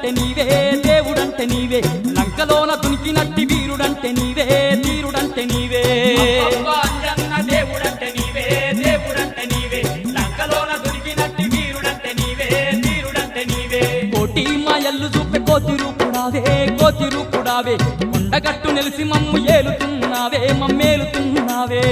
దేవుడంటే నీవే దేవుడంటే నీవే లంకలోన దునికినట్టి వీరుడంటే నీవే ధీరుడంటే నీవే అంజన్న దేవుడంటే నీవే దేవుడంటే నీవే లంకలోన దునికినట్టి వీరుడంటే నీవే ధీరుడంటే నీవే కోటి మాయల్లు చూపే కోతి రూపుడావే కొండగట్టు నిలిసి మమ్ము ఏలుతున్నావే మమ్మేలుతున్నావే